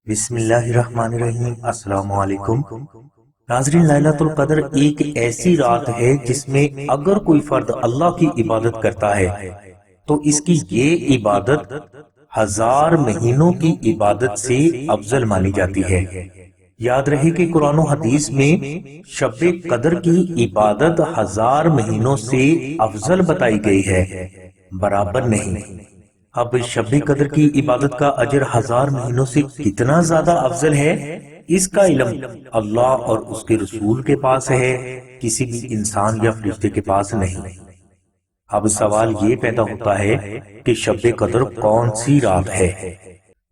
بسم اللہ الرحمن الرحیم۔ السلام علیکم ناظرین، لیلۃ القدر ایک ایسی رات ہے جس میں اگر کوئی فرد اللہ کی عبادت کرتا ہے تو اس کی یہ عبادت 1000 مہینوں کی عبادت سے افضل مانی جاتی ہے۔ یاد رہے کہ قرآن و حدیث میں شب قدر کی عبادت 1000 مہینوں سے افضل بتائی گئی ہے، برابر نہیں۔ اب شب قدر کی عبادت کا اجر 1000 مہینوں سے کتنا زیادہ افضل ہے، اس کا علم اللہ اور اس کے رسول کے پاس ہے، کسی بھی انسان یا فرشتے کے پاس نہیں۔ اب سوال یہ پیدا ہوتا ہے کہ شب قدر کون سی رات ہے؟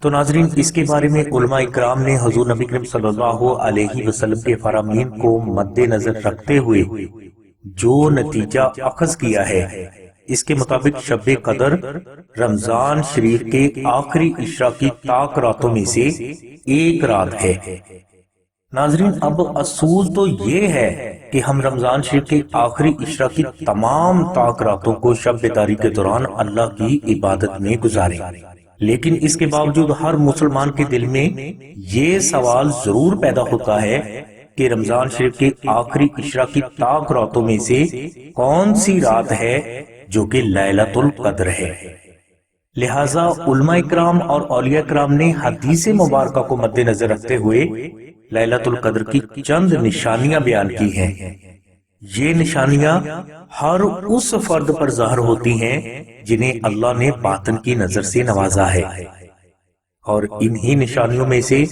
تو ناظرین، اس کے بارے میں علماء اکرام نے حضور نبی کریم صلی اللہ علیہ وسلم کے فرامین کو مد نظر رکھتے ہوئے جو نتیجہ اخذ کیا ہے، اس کے مطابق شب قدر رمضان شریف کے آخری عشرہ کی طاق راتوں میں سے ایک رات ہے۔ ناظرین، اب اصول تو یہ ہے کہ ہم رمضان شریف کے آخری عشرہ کی تمام طاق راتوں کو شب بیداری کے دوران اللہ کی عبادت میں گزاریں، لیکن اس کے باوجود ہر مسلمان کے دل میں یہ سوال ضرور پیدا ہوتا ہے کہ رمضان شریف کے آخری عشرہ کی طاق راتوں میں سے کون سی رات ہے جو کہ لیلۃ القدر ہے۔ لہٰذا علماء اکرام اور اولیاء اکرام نے حدیث مبارکہ کو مد نظر رکھتے ہوئے لیلۃ القدر کی چند نشانیاں بیان کی ہیں۔ یہ نشانیاں ہر اس فرد پر ظاہر ہوتی ہیں جنہیں اللہ نے باطن کی نظر سے نوازا ہے، اور انہی نشانیوں میں سے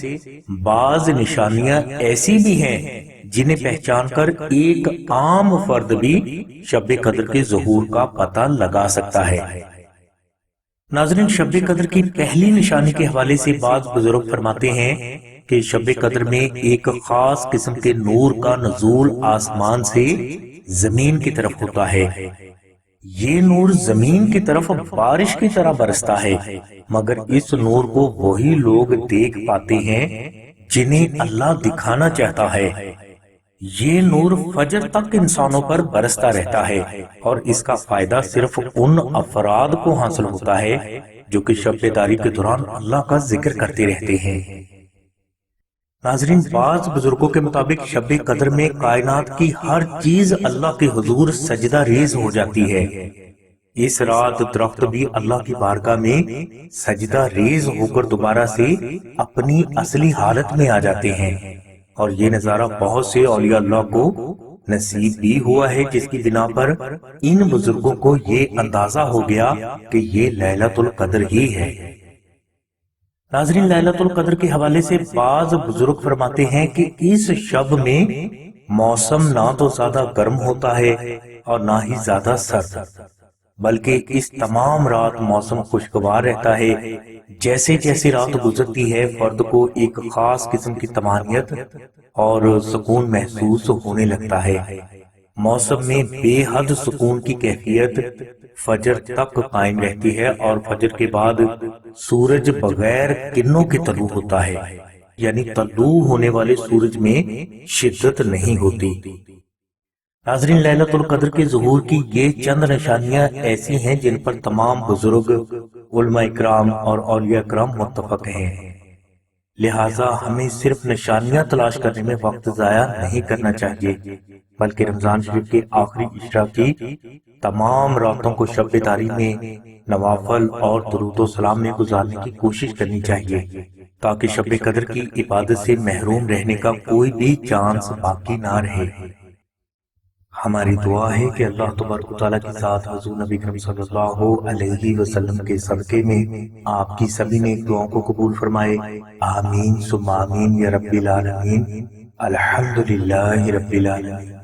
بعض نشانیاں ایسی بھی ہیں جنہیں پہچان کر ایک عام فرد بھی شب قدر کے ظہور کا پتہ لگا سکتا ہے۔ ناظرین، شب قدر کی پہلی نشانی کے حوالے سے بعض بزرگ فرماتے ہیں کہ شب قدر میں ایک خاص قسم کے نور کا نزول آسمان سے زمین کی طرف ہوتا ہے۔ یہ نور زمین کی طرف بارش کی طرح برستا ہے، مگر اس نور کو وہی لوگ دیکھ پاتے ہیں جنہیں اللہ دکھانا چاہتا ہے۔ یہ نور فجر تک انسانوں پر برستا رہتا ہے، اور اس کا فائدہ صرف ان افراد کو حاصل ہوتا ہے جو کہ شب بیداری کے دوران اللہ کا ذکر کرتے رہتے ہیں۔ ناظرین، بعض بزرگوں کے مطابق شب قدر میں کائنات کی ہر چیز اللہ کے حضور سجدہ ریز ہو جاتی ہے۔ اس رات درخت بھی اللہ کی بارگاہ میں سجدہ ریز ہو کر دوبارہ سے اپنی اصلی حالت میں آ جاتے ہیں، اور یہ نظارہ بہت سے اولیاء اللہ کو نصیب بھی ہوا ہے، جس کی بنا پر ان بزرگوں کو یہ اندازہ ہو گیا کہ یہ لیلۃ القدر ہی ہے۔ ناظرین، لیلۃ القدر کے حوالے سے بعض بزرگ فرماتے ہیں کہ اس شب میں موسم نہ تو زیادہ گرم ہوتا ہے اور نہ ہی زیادہ سرد، بلکہ اس تمام رات موسم خوشگوار رہتا ہے۔ جیسے جیسے رات گزرتی ہے، فرد کو ایک خاص قسم کی طمانینت اور سکون محسوس ہونے لگتا ہے۔ موسم میں بے حد سکون کی کیفیت فجر تک قائم رہتی ہے، اور فجر کے بعد سورج بغیر کرنوں کے طلوع ہوتا ہے، یعنی طلوع ہونے والے سورج میں شدت نہیں ہوتی۔ ناظرین، لیلۃ القدر کے ظہور کی یہ چند نشانیاں ایسی ہیں جن پر تمام بزرگ، علماء اکرام اور اولیاء اکرام متفق ہیں۔ لہٰذا ہمیں صرف نشانیاں تلاش کرنے میں وقت ضائع نہیں کرنا چاہیے، بلکہ رمضان شریف کے آخری عشرہ کی تمام راتوں کو شب بیداری میں نوافل اور درود و سلام میں گزارنے کی کوشش کرنی چاہیے، تاکہ شب قدر کی عبادت سے محروم رہنے کا کوئی بھی چانس باقی نہ رہے۔ ہماری دعا ہے کہ اللہ تبارک و تعالیٰ کے ساتھ حضور نبی کریم صلی اللہ علیہ وسلم کے صدقے میں آپ کی سبھی نیک دعاؤں کو قبول فرمائے۔ آمین ثم آمین یا رب العالمین۔ الحمدللہ رب العالمین۔